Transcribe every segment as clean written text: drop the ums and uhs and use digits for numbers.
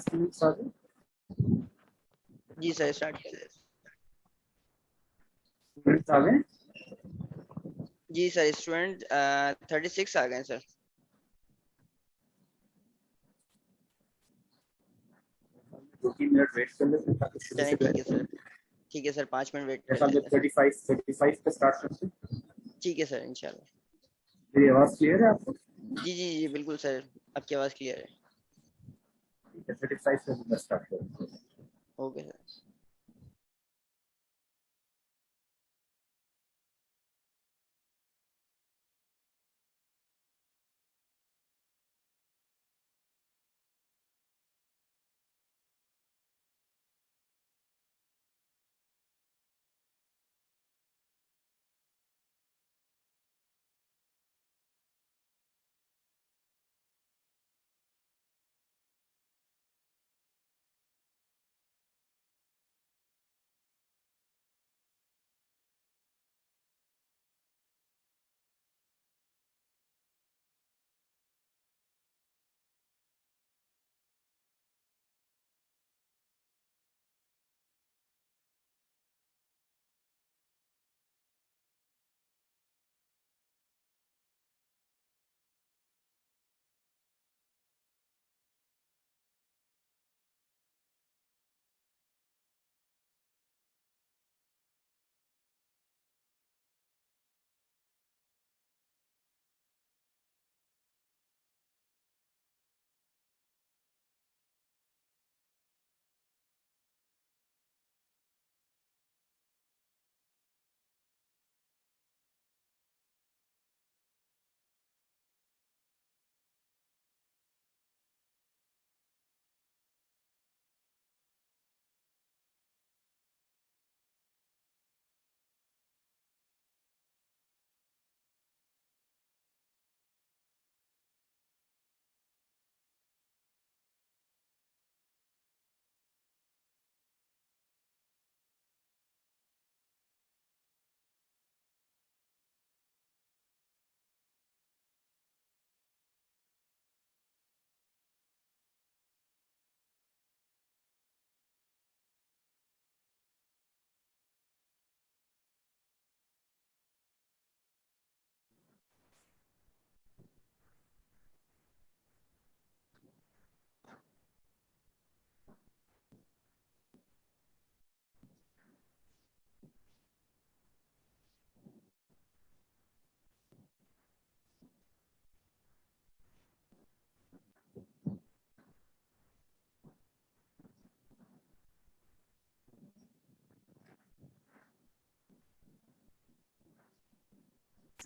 students are there? जी sir start कीजिए। Students आ गए? जी सर स्टूडेंट 36 आ गए सर। 2-3 मिनट वेट कर लेते हैं ताकि शुरू चलें से ठीक है करें। सर। ठीक है सर 5 मिनट वेट मेरे कर ख्याल में लेते हैं सर। 35 पे स्टार्ट करते हैं। ठीक है सर इंशाल्लाह। मेरी आवाज क्लियर है आपको? जी जी जी बिल्कुल सर आपकी आवाज़ क्लियर है। ठीक है, 35 से मैं स्टार्ट करूँगा। Okay sir.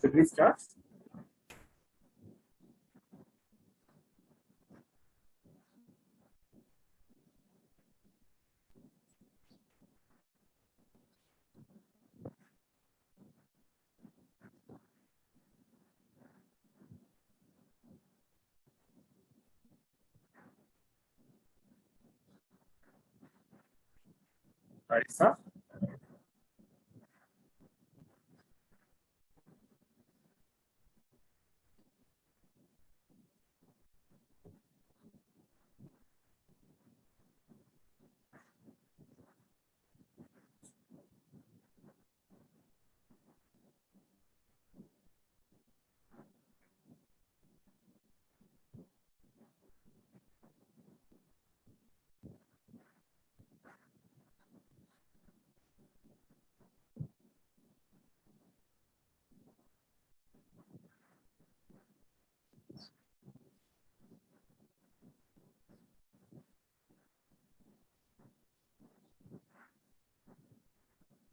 Should we start? Arisa?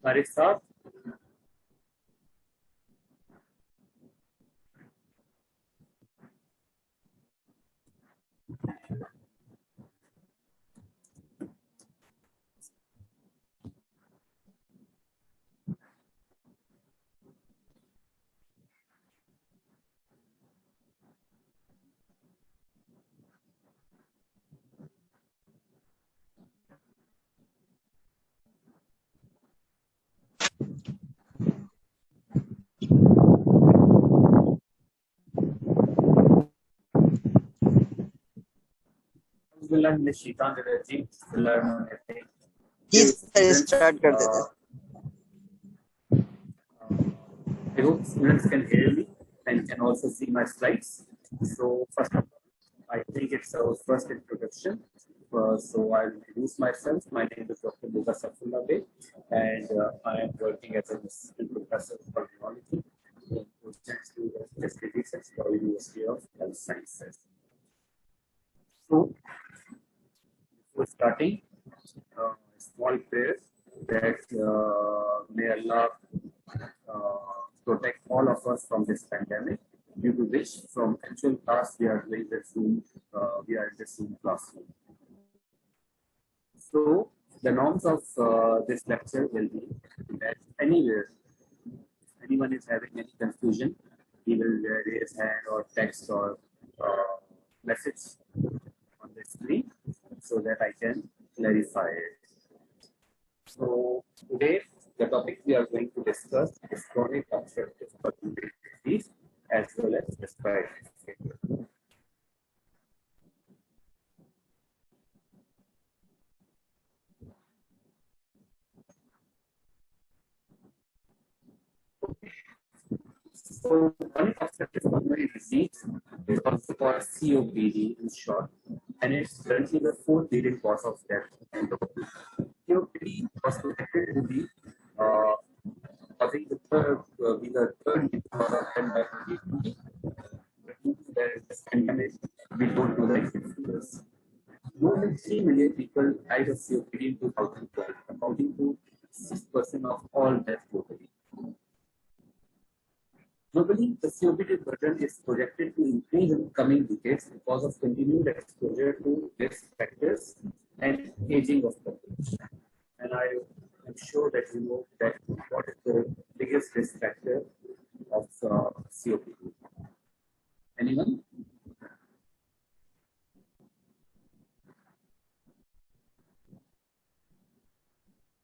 Arisa? will learn Ms. Shrikant Energy. Will learn everything. जी सर स्टार्ट कर देते हैं. I hope students can hear me and can also see my slides. So first of all, I think it's our first introduction. So I'll introduce myself. My name is Dr. Buka Safullah Bey, and I am working as an assistant professor for biology in Postgraduate Research for University of Health Sciences. So before starting, small prayers that may Allah protect all of us from this pandemic, due to which from actual class we are doing the Zoom, we are in the Zoom classroom. So the norms of this lecture will be that anywhere anyone is having any confusion, he will raise hand or text or message on the screen so that I can clarify it. So today the topic we are going to discuss is chronic obstructive pulmonary disease as well as respiratory failure. So chronic obstructive pulmonary disease is also called COPD in short, and it's currently the fourth leading cause of death in the world. COPD was predicted to be causing the third leading cause of death by 2020. But due to the pandemic, we don't know the exact figures. More than 3 million people died of COPD in 2012, accounting to 6% of all deaths globally. Globally, the COPD burden is projected to increase in coming decades because of continued exposure to risk factors and aging of population. And I am sure that you know that what is the biggest risk factor of COPD. Anyone?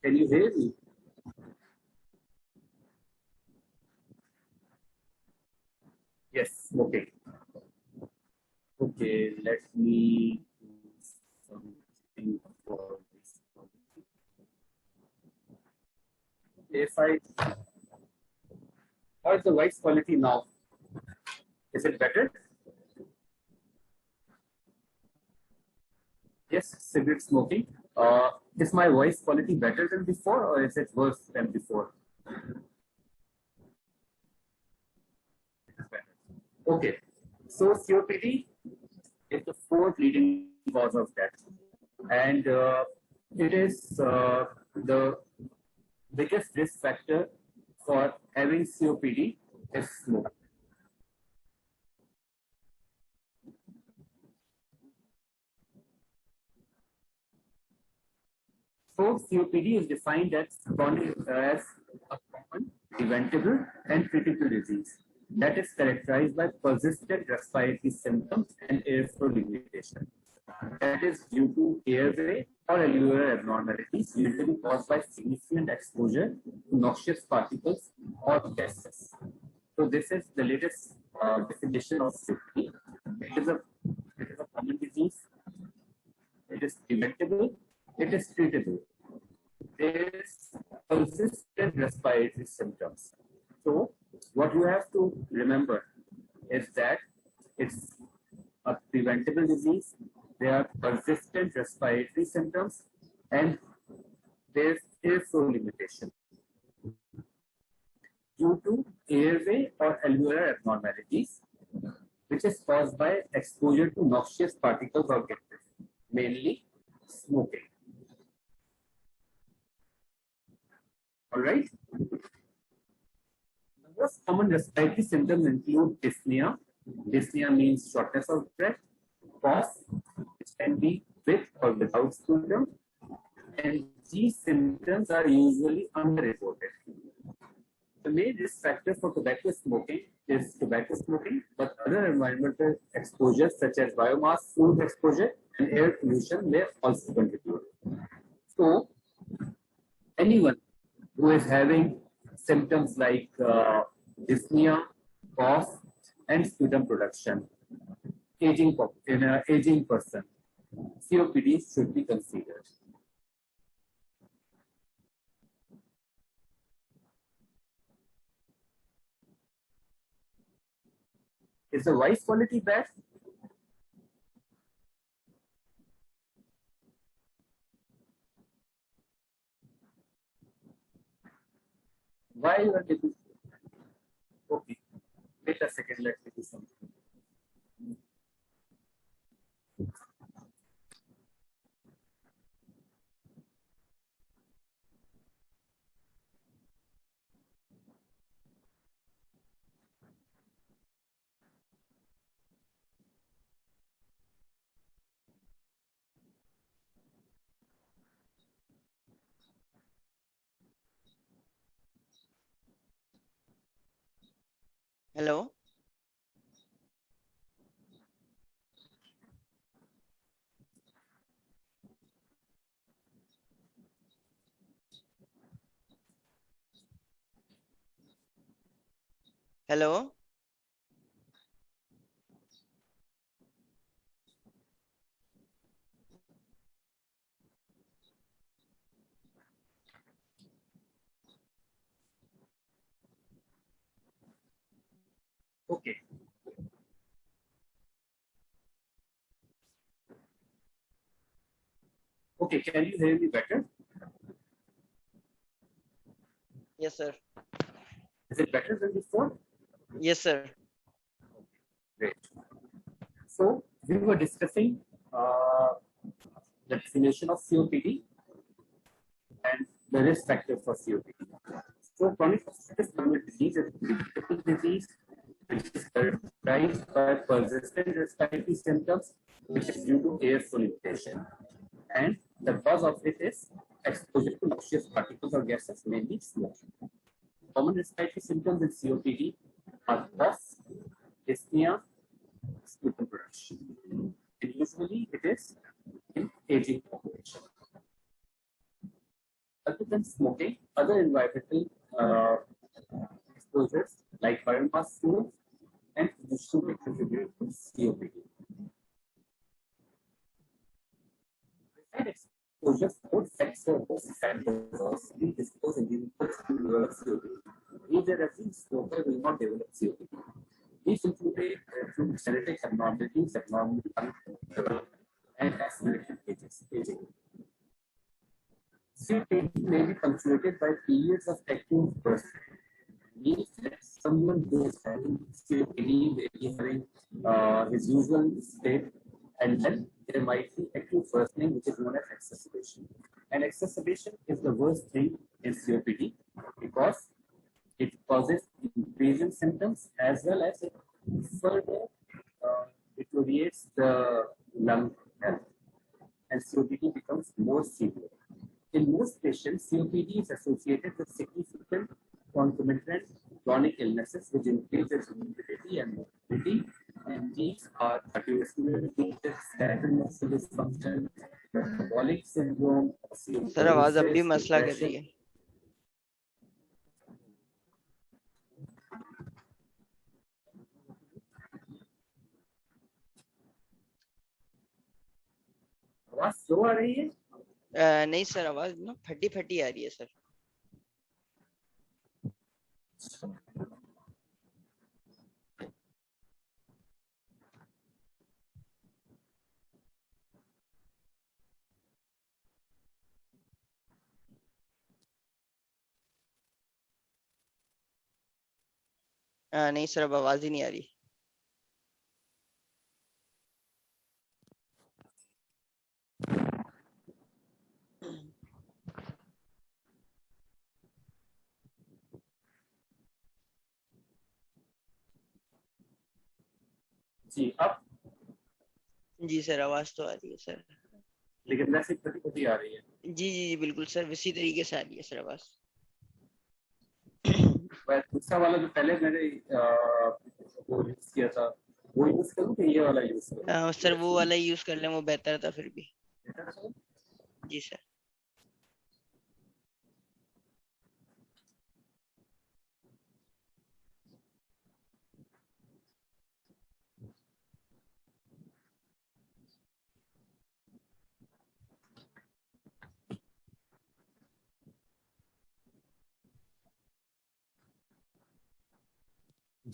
Can you hear me? Yes, okay. Okay, let me do something for this. How is the voice quality now? Is it better? Yes, cigarette smoking. Is my voice quality better than before or is it worse than before? Okay, so COPD is the fourth leading cause of death, and it is the biggest risk factor for having COPD is smoke. So COPD is defined as a common, preventable, and critical disease that is characterized by persistent respiratory symptoms and airflow limitation. That is due to airway or alveolar abnormalities, usually caused by significant exposure to noxious particles or gases. So this is the latest definition of COPD. It is a common disease. It is preventable. It is treatable. There is persistent respiratory symptoms. So what you have to remember is that it's a preventable disease. There are persistent respiratory symptoms and there's airflow limitation due to airway or alveolar abnormalities, which is caused by exposure to noxious particles or gases, mainly smoking. All right. The most common respiratory symptoms include dyspnea. Dyspnea means shortness of breath, cough, which can be with or without sputum, and these symptoms are usually underreported. The main risk factor for tobacco smoking is tobacco smoking, but other environmental exposures such as biomass, food exposure, and air pollution may also contribute. So, anyone who is having symptoms like dyspnea, cough, and sputum production, in an aging person, COPD should be considered. Is the voice quality bad? Why you are able? Okay, wait a second. Let me do something. Hello. Hello. Okay. Okay, can you hear me better? Yes, sir. Is it better than before? Yes, sir. Great. So we were discussing the definition of COPD and the risk factor for COPD. So chronic obstructive pulmonary disease is a critical disease which is characterized by persistent respiratory symptoms which is due to airflow limitation. And the cause of it is exposure to noxious particles or gases, mainly smoke. Common respiratory symptoms in COPD are cough, dyspnea, sputum production. And usually it is in aging population. Other than smoking, other environmental exposures like biomass fuel and pollution contribute to COPD. Besides exposure, food factors and disposed individuals to develop COPD. If there are smoker will not develop COPD. These include genetic abnormalities, abnormal and accelerated aging. COPD may be punctuated by periods of active burst. Means that someone who is having COPD may be having his usual state, and then there might be acute worsening, which is known as exacerbation. And exacerbation is the worst thing in COPD because it causes increase in symptoms as well as it further deteriorates the lung health, and COPD becomes more severe. In most patients, COPD is associated with significant concomitant chronic illnesses which increases morbidity and morbidity, and these are cardiovascular diseases, skeletal muscle dysfunction, metabolic syndrome, sir आवाज अब भी osteoporosis, मसला कर depression. रही है. आवाज slow आ रही है? नहीं सर, आवाज ना फटी फटी आ रही है सर. नहीं सर, अब आवाज ही नहीं आ रही. जी अब जी सर, आवाज तो आ रही है सर. लेकिन वैसे फटी फटी आ रही है. जी जी जी बिल्कुल सर, इसी तरीके से आ रही है सर आवाज. दूसरा वाला जो पहले मैंने वो यूज किया था वो यूज करूँ कि ये वाला यूज करूँ? सर वो वाला यूज कर लें, वो बेहतर था फिर भी. जी सर.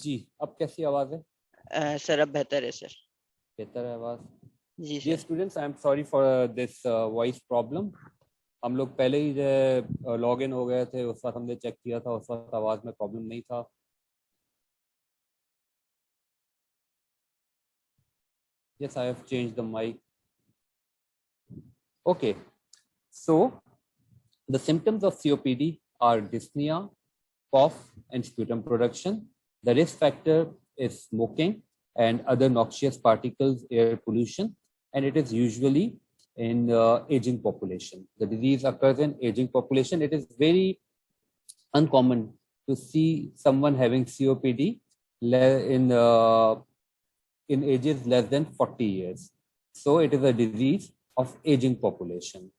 जी, अब कैसी आवाज है? सर अब बेहतर है सर। बेहतर है आवाज। जी ये sir. Students, I am sorry for this voice problem. हम लोग पहले ही जो लॉग इन हो गए थे, उस वक्त हमने चेक किया था, उस वक्त आवाज में प्रॉब्लम नहीं था। Yes, I have changed the mic. Okay, so the symptoms of COPD are dyspnea, cough, and sputum production. The risk factor is smoking and other noxious particles, air pollution, and it is usually in aging population. The disease occurs in aging population. It is very uncommon to see someone having COPD in ages less than 40 years. So it is a disease of aging population.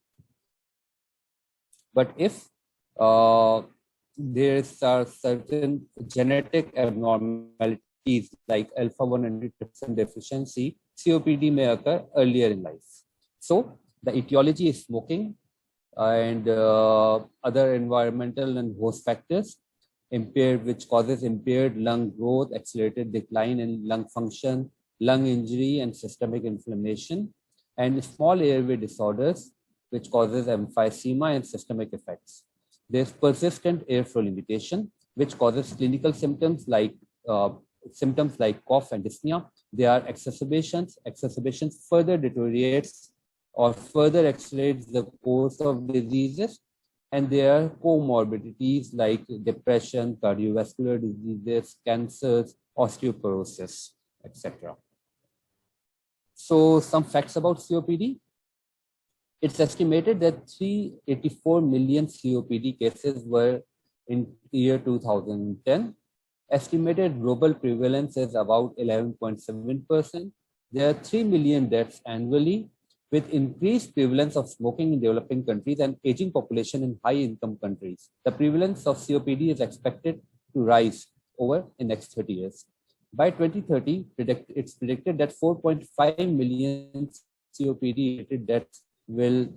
But if there are certain genetic abnormalities like alpha-1 antitrypsin deficiency, COPD may occur earlier in life. So the etiology is smoking and other environmental and host factors, which causes impaired lung growth, accelerated decline in lung function, lung injury, and systemic inflammation, and small airway disorders, which causes emphysema and systemic effects. There's persistent airflow limitation, which causes clinical symptoms like cough and dyspnea. There are exacerbations. Exacerbations further deteriorates or further accelerates the course of diseases, and there are comorbidities like depression, cardiovascular diseases, cancers, osteoporosis, etc. So some facts about COPD. It's estimated that 384 million COPD cases were in year 2010. Estimated global prevalence is about 11.7%. There are 3 million deaths annually, with increased prevalence of smoking in developing countries and aging population in high-income countries. The prevalence of COPD is expected to rise over the next 30 years. By 2030, it's predicted that 4.5 million COPD-related deaths will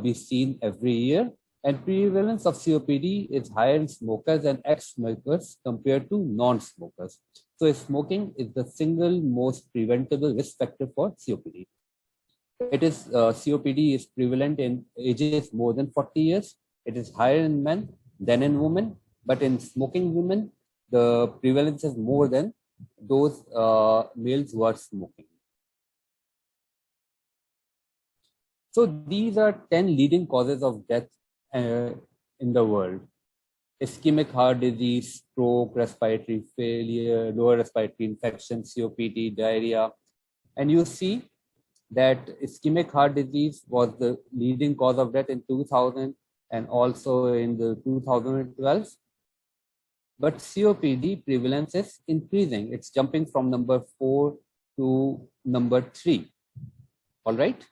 be seen every year, and prevalence of COPD is higher in smokers and ex-smokers compared to non-smokers. So smoking is the single most preventable risk factor for COPD. COPD is prevalent in ages more than 40 years. It is higher in men than in women, but in smoking women, the prevalence is more than those males who are smoking. So these are 10 leading causes of death in the world: ischemic heart disease, stroke, respiratory failure, lower respiratory infection, COPD, diarrhea. And you see that ischemic heart disease was the leading cause of death in 2000 and also in the 2012. But COPD prevalence is increasing. It's jumping from number 4 to number 3. All right.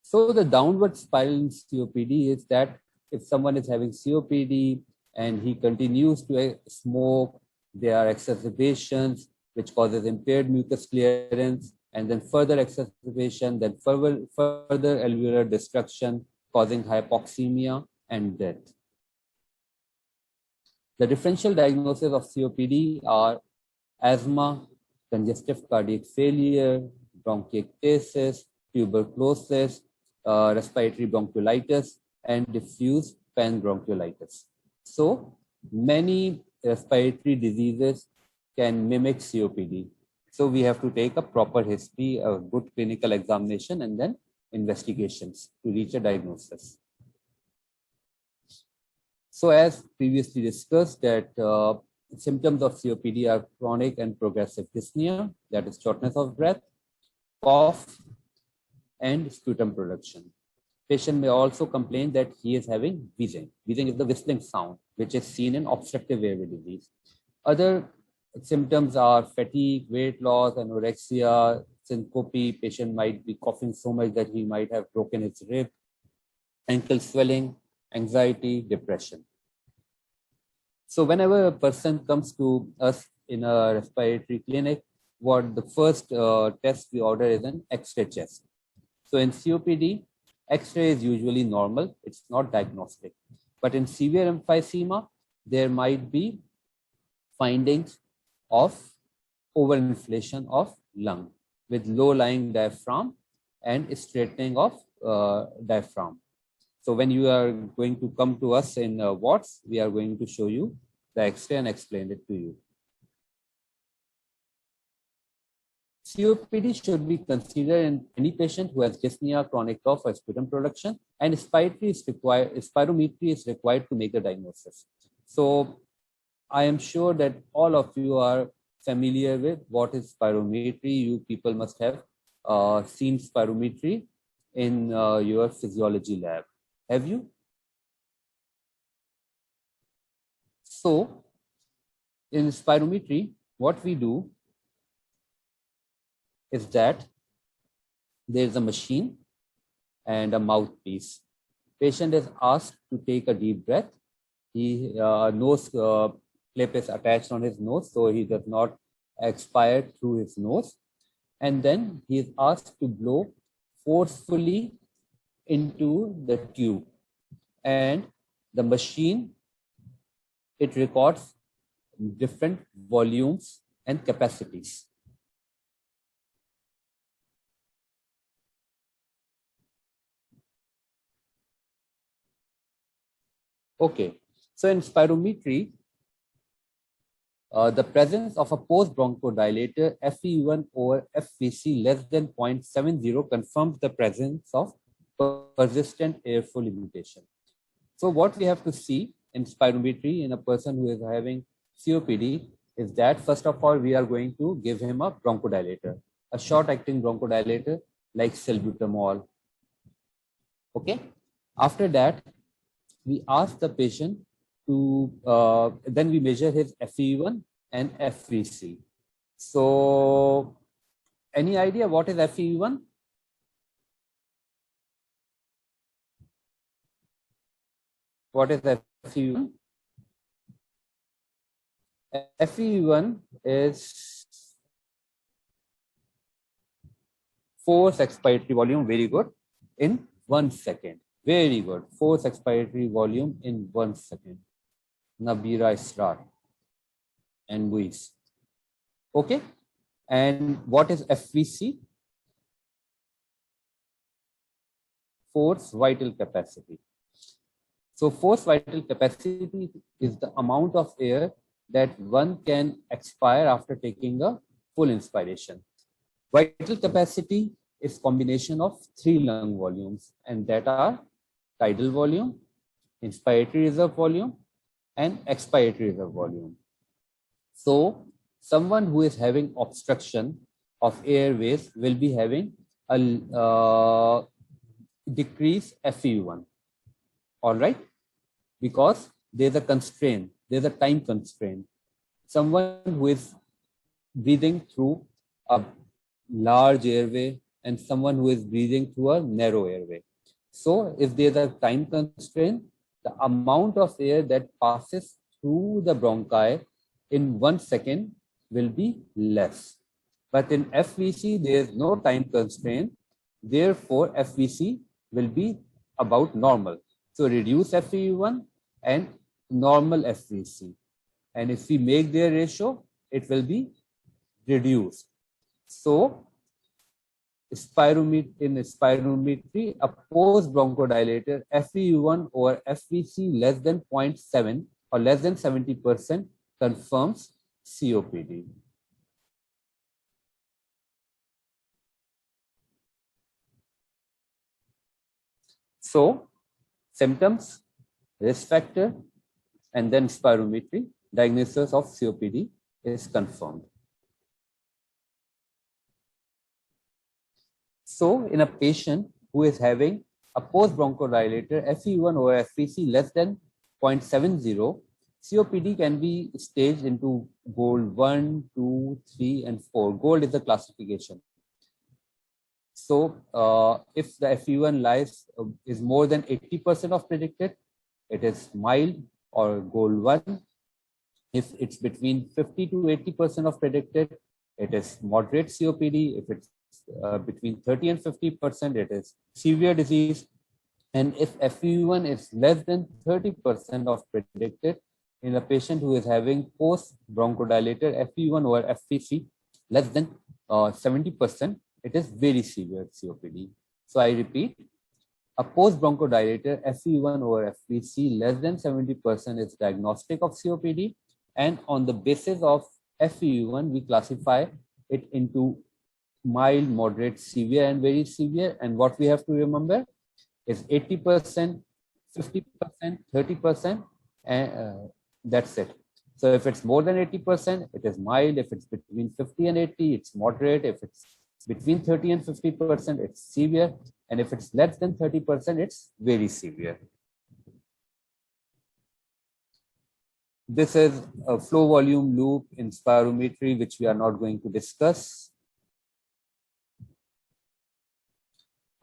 So the downward spiral in COPD is that if someone is having COPD and he continues to smoke, there are exacerbations which causes impaired mucus clearance, and then further exacerbation, then further alveolar destruction causing hypoxemia and death. The differential diagnosis of COPD are asthma, congestive cardiac failure, bronchiectasis, tuberculosis, respiratory bronchiolitis, and diffuse panbronchiolitis. So many respiratory diseases can mimic COPD. So we have to take a proper history, a good clinical examination, and then investigations to reach a diagnosis. So as previously discussed, that symptoms of COPD are chronic and progressive dyspnea, that is shortness of breath, cough, and sputum production. Patient may also complain that he is having wheezing. Wheezing is the whistling sound, which is seen in obstructive airway disease. Other symptoms are fatigue, weight loss, anorexia, syncope. Patient might be coughing so much that he might have broken his rib, ankle swelling, anxiety, depression. So whenever a person comes to us in a respiratory clinic, what the first test we order is an X-ray chest. So in COPD, X-ray is usually normal. It's not diagnostic. But in severe emphysema, there might be findings of overinflation of lung with low-lying diaphragm and straightening of diaphragm. So when you are going to come to us in wards, we are going to show you the X-ray and explain it to you. COPD should be considered in any patient who has dyspnea, chronic cough, or sputum production, and spirometry is required to make the diagnosis. So I am sure that all of you are familiar with what is spirometry. You people must have seen spirometry in your physiology lab. Have you? So in spirometry, what we do is that there is a machine and a mouthpiece. Patient is asked to take a deep breath. He nose clip is attached on his nose, so he does not expire through his nose. And then he is asked to blow forcefully into the tube. And the machine, it records different volumes and capacities. Okay, so in spirometry, the presence of a post-bronchodilator FEV1 over FVC less than 0.70 confirms the presence of persistent airflow limitation. So what we have to see in spirometry in a person who is having COPD is that first of all, we are going to give him a bronchodilator, a short-acting bronchodilator like salbutamol. Okay, after that, we ask the patient to, then we measure his FEV1 and FVC. So, any idea what is FEV1? What is FEV1? FEV1 is force expiratory volume, very good, in 1 second. Very good. Force expiratory volume in 1 second. Nabira Israr and Muiz. Okay. And what is FVC? Force vital capacity. So force vital capacity is the amount of air that one can expire after taking a full inspiration. Vital capacity is combination of 3 lung volumes, and that are tidal volume, inspiratory reserve volume, and expiratory reserve volume. So someone who is having obstruction of airways will be having a decreased FEV1. All right, because there's a constraint, there's a time constraint. Someone who is breathing through a large airway and someone who is breathing through a narrow airway. So if there's a time constraint, the amount of air that passes through the bronchi in 1 second will be less. But in FVC, there is no time constraint. Therefore, FVC will be about normal. So reduce FEV1 and normal FVC. And if we make their ratio, it will be reduced. So in spirometry, a post-bronchodilator FEV1 over FVC less than 0.7 or less than 70% confirms COPD. So symptoms, risk factor, and then spirometry, diagnosis of COPD is confirmed. So in a patient who is having a post-bronchodilator FEV1 over FVC less than 0.70, COPD can be staged into GOLD 1, 2, 3, and 4. GOLD is the classification. So if the FEV1 lies is more than 80% of predicted, it is mild or GOLD 1. If it's between 50 to 80% of predicted, it is moderate COPD. If it's between 30 and 50%, it is severe disease. And if FEV1 is less than 30% of predicted, in a patient who is having post bronchodilator FEV1 or FVC less than 70%, it is very severe COPD. So I repeat, a post bronchodilator FEV1 over FVC less than 70% is diagnostic of COPD, and on the basis of FEV1 we classify it into mild, moderate, severe, and very severe. And what we have to remember is 80%, 50%, 30%, and that's it. So if it's more than 80%, it is mild. If it's between 50 and 80, it's moderate. If it's between 30 and 50%, it's severe. And if it's less than 30%, it's very severe. This is a flow volume loop in spirometry, which we are not going to discuss.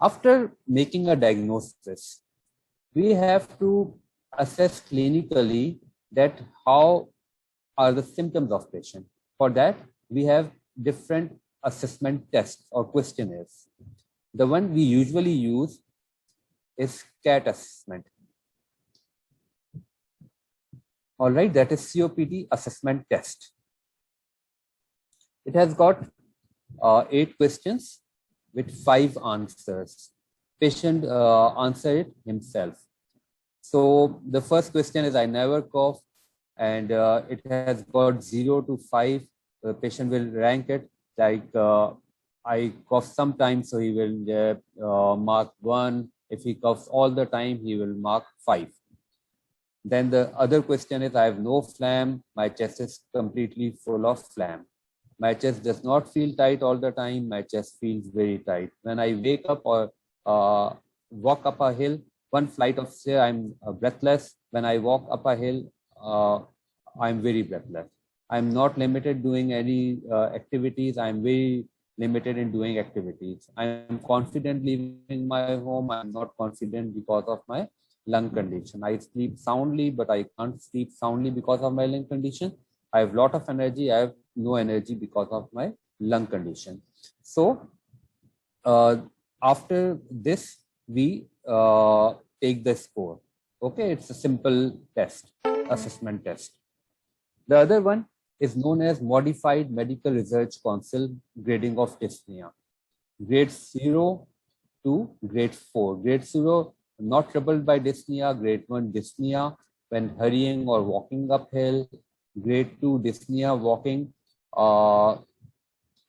After making a diagnosis, we have to assess clinically that how are the symptoms of patient. For that, we have different assessment tests or questionnaires. The one we usually use is CAT assessment. All right, that is COPD assessment test. It has got 8 questions with 5 answers. Patient answer it himself. So the first question is, I never cough, and it has got 0 to 5. The patient will rank it like I cough sometimes, so he will mark 1. If he coughs all the time, he will mark 5. Then the other question is, I have no phlegm, my chest is completely full of phlegm. My chest does not feel tight all the time. My chest feels very tight. When I wake up or walk up a hill, one flight of stairs, I'm breathless. When I walk up a hill, I'm very breathless. I'm not limited doing any activities. I'm very limited in doing activities. I'm confident leaving my home. I'm not confident because of my lung condition. I sleep soundly, but I can't sleep soundly because of my lung condition. I have a lot of energy. I have no energy because of my lung condition. So after this, we take the score. Okay, it's a simple test, assessment test. The other one is known as Modified Medical Research Council grading of dyspnea. Grade 0 to grade 4. Grade 0, not troubled by dyspnea. Grade 1, dyspnea when hurrying or walking uphill. Grade 2, dyspnea walking on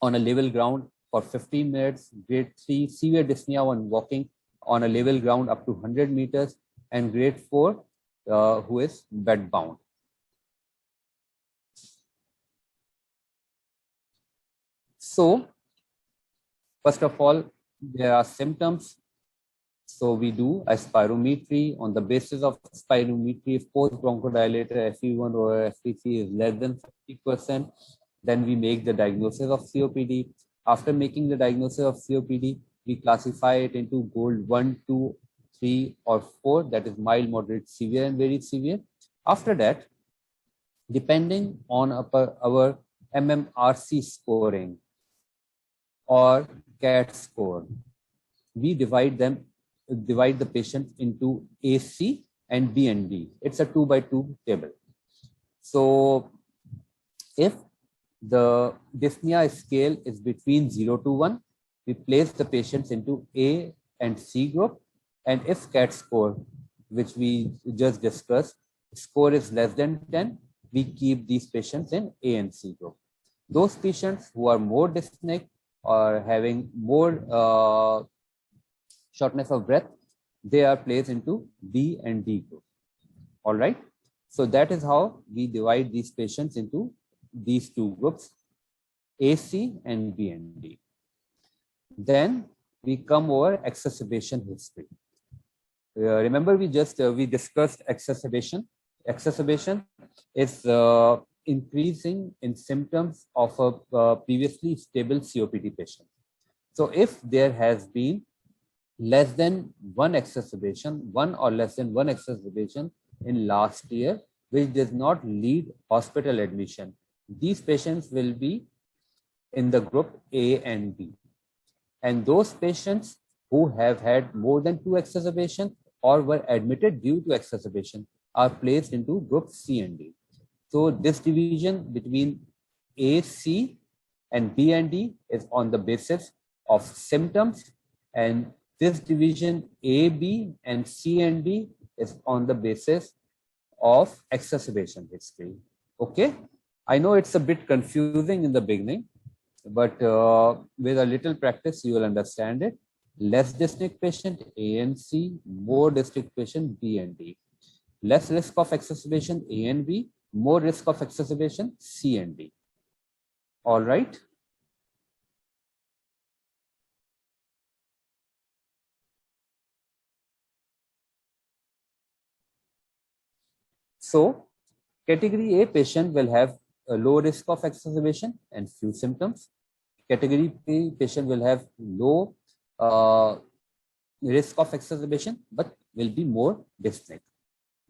a level ground for 15 minutes. Grade 3, severe dyspnea when walking on a level ground up to 100 meters. And grade 4, who is bedbound. So, first of all, there are symptoms. So we do a spirometry. On the basis of spirometry, if post bronchodilator FEV1 or FVC is less than 50%, then we make the diagnosis of COPD. After making the diagnosis of COPD, we classify it into GOLD 1, 2, 3, or 4. That is mild, moderate, severe, and very severe. After that, depending on our MMRC scoring or CAT score, we divide the patients into AC and BND. It's a 2x2 table. So if the dyspnea scale is between 0 to 1, we place the patients into A and C group. And if CAT score, which we just discussed, score is less than 10, we keep these patients in A and C group. Those patients who are more dyspneic or having more shortness of breath, they are placed into B and D group. All right. So that is how we divide these patients into these 2 groups, AC and B and D. Then we come over exacerbation history. Remember, we discussed exacerbation. Exacerbation is increasing in symptoms of a previously stable COPD patient. So if there has been less than one exacerbation, one or less than one exacerbation in last year, which does not lead hospital admission, these patients will be in the group A and B. And those patients who have had more than 2 exacerbations or were admitted due to exacerbation are placed into group C and D. So this division between A, C and B and D is on the basis of symptoms, and this division A, B and C and D is on the basis of exacerbation history. Okay, I know it's a bit confusing in the beginning, but with a little practice you will understand it. Less dyspneic patient A and C, more dyspneic patient B and D. Less risk of exacerbation A and B, more risk of exacerbation C and D. All right. So category A patient will have a low risk of exacerbation and few symptoms. Category B patient will have low risk of exacerbation but will be more dyspneic.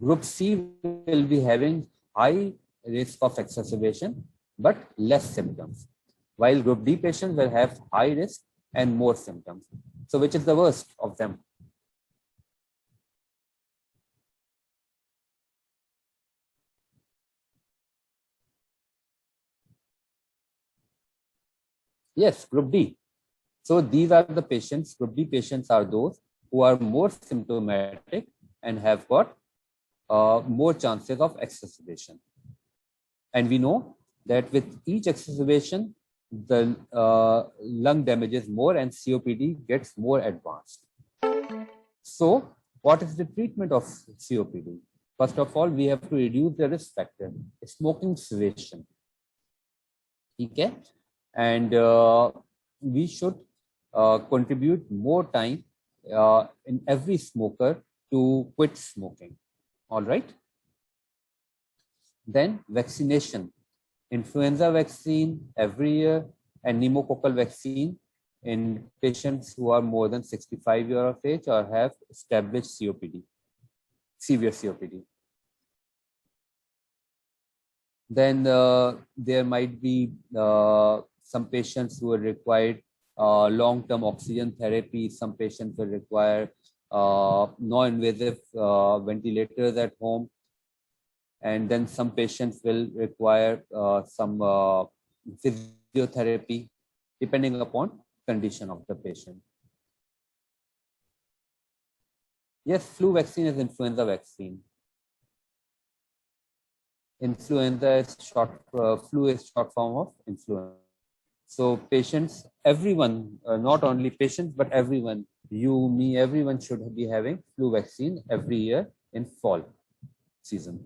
Group C will be having high risk of exacerbation but less symptoms, while group D patient will have high risk and more symptoms. So which is the worst of them? Yes, group D. So these are the patients, group D patients are those who are more symptomatic and have got more chances of exacerbation. And we know that with each exacerbation, the lung damages more and COPD gets more advanced. So what is the treatment of COPD? First of all, we have to reduce the risk factor, smoking cessation. Okay? And we should contribute more time in every smoker to quit smoking. All right. Then vaccination, influenza vaccine every year and pneumococcal vaccine in patients who are more than 65 years of age or have established COPD, severe COPD. Then there might be some patients who are required long-term oxygen therapy. Some patients will require non-invasive ventilators at home. And then some patients will require some physiotherapy depending upon condition of the patient. Yes, flu vaccine is influenza vaccine. Influenza is flu is short form of influenza. So patients, everyone, not only patients, but everyone, you, me, everyone should be having flu vaccine every year in fall season.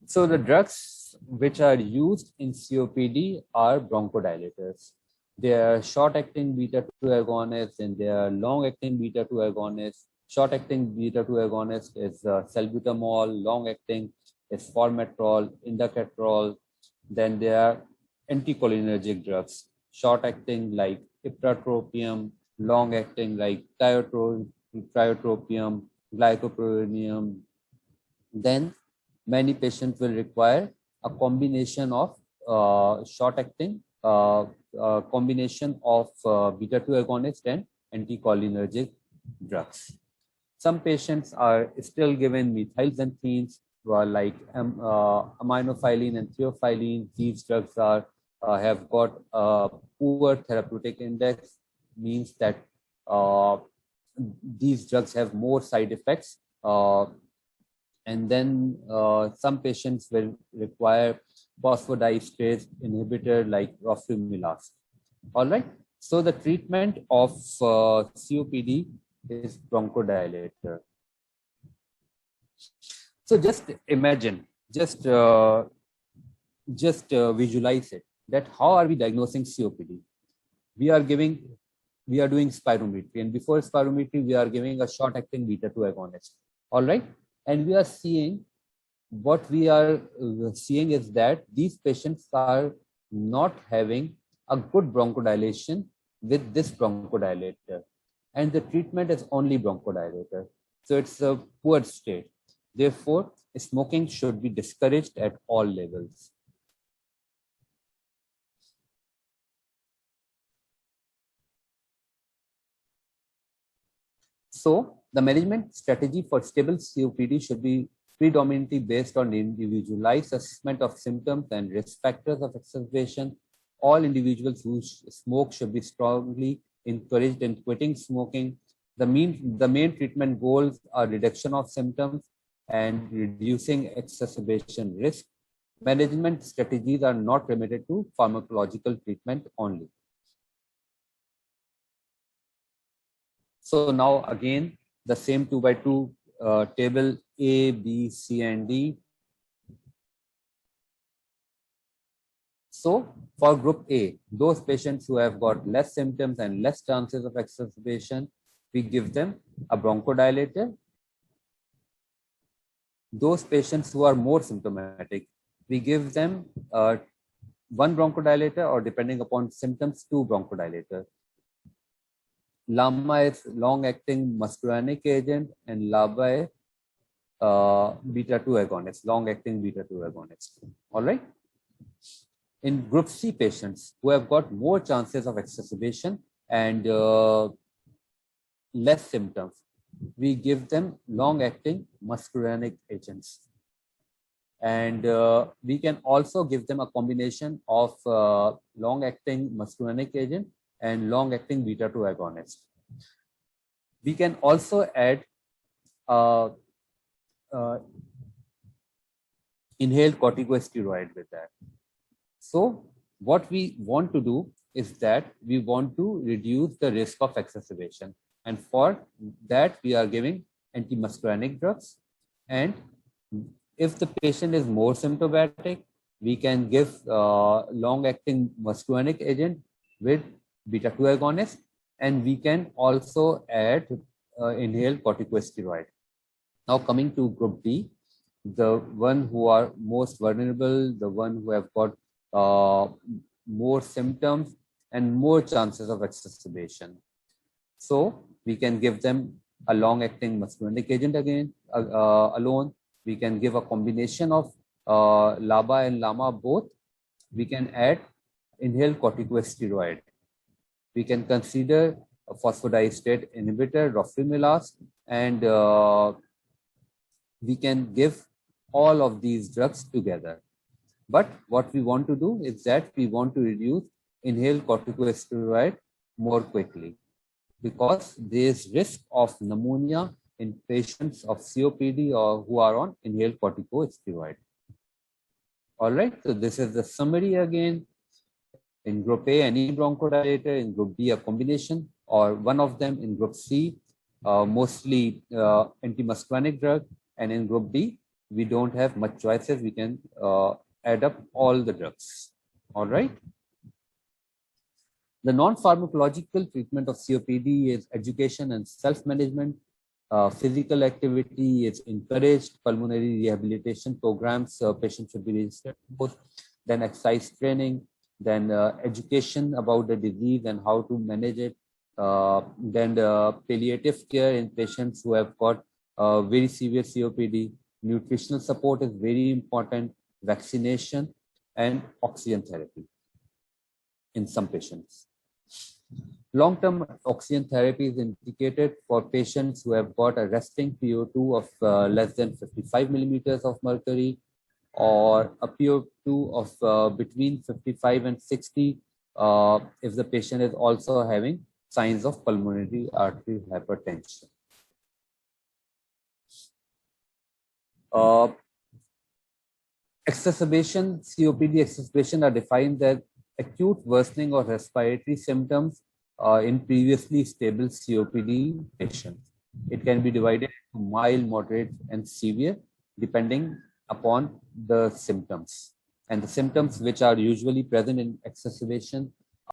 So the drugs which are used in COPD are bronchodilators. They are short-acting beta-2 agonists and they are long-acting beta-2 agonists. Short-acting beta-2 agonist is salbutamol, long-acting is formoterol, indacaterol. Then there are anticholinergic drugs, short-acting like ipratropium, long-acting like tiotropium, glycopyrronium. Then many patients will require a combination of short-acting combination of beta-2 agonist and anticholinergic drugs. Some patients are still given methylxanthines like aminophylline and theophylline. These drugs are have got a poor therapeutic index, means that these drugs have more side effects. And then some patients will require phosphodiesterase inhibitor like roflumilast. All right. So the treatment of COPD is bronchodilator. So just imagine, just visualize it, that how are we diagnosing COPD? We are doing spirometry, and before spirometry, we are giving a short-acting beta-2 agonist. All right. And we are seeing, what we are seeing is that these patients are not having a good bronchodilation with this bronchodilator. And the treatment is only bronchodilator. So it's a poor state. Therefore, smoking should be discouraged at all levels. So the management strategy for stable COPD should be predominantly based on individualized assessment of symptoms and risk factors of exacerbation. All individuals who smoke should be strongly encouraged in quitting smoking. The main treatment goals are reduction of symptoms and reducing exacerbation risk. Management strategies are not limited to pharmacological treatment only. So now again, the same 2 by 2 table A, B, C, and D. So for group A, those patients who have got less symptoms and less chances of exacerbation, we give them a bronchodilator. Those patients who are more symptomatic, we give them one bronchodilator, or depending upon symptoms, 2 bronchodilators. LAMA is long-acting muscarinic agent, and LABA is beta-2 agonist, long-acting beta-2 agonist. All right. In group C patients who have got more chances of exacerbation and less symptoms, we give them long-acting muscarinic agents. And we can also give them a combination of long-acting muscarinic agent and long-acting beta-2 agonist. We can also add inhaled corticosteroid with that. So what we want to do is that we want to reduce the risk of exacerbation. And for that, we are giving antimuscarinic drugs. And if the patient is more symptomatic, we can give long-acting muscarinic agent with beta-2 agonist, and we can also add inhaled corticosteroid. Now coming to group D, the one who are most vulnerable, the one who have got more symptoms and more chances of exacerbation. So we can give them a long-acting muscarinic agent again alone. We can give a combination of LABA and LAMA both. We can add inhaled corticosteroid. We can consider a phosphodiesterase inhibitor, roflumilast, and we can give all of these drugs together. But what we want to do is that we want to reduce inhaled corticosteroid more quickly, because there is risk of pneumonia in patients of COPD or who are on inhaled corticosteroid. All right, so this is the summary again. In group A, any bronchodilator. In group B, a combination or one of them. In group C, mostly antimuscarinic drug. And in group D, we don't have much choices. We can add up all the drugs. All right. The non-pharmacological treatment of COPD is education and self-management. Physical activity is encouraged. Pulmonary rehabilitation programs, patients should be registered both. Then exercise training. Then education about the disease and how to manage it. Then palliative care in patients who have got very severe COPD. Nutritional support is very important. Vaccination and oxygen therapy in some patients. Long-term oxygen therapy is indicated for patients who have got a resting PO2 of less than 55 millimeters of mercury, or a PO2 of between 55 and 60 if the patient is also having signs of pulmonary artery hypertension. Exacerbation, COPD exacerbation are defined as acute worsening of respiratory symptoms in previously stable COPD patients. It can be divided into mild, moderate, and severe depending upon the symptoms. And the symptoms which are usually present in exacerbation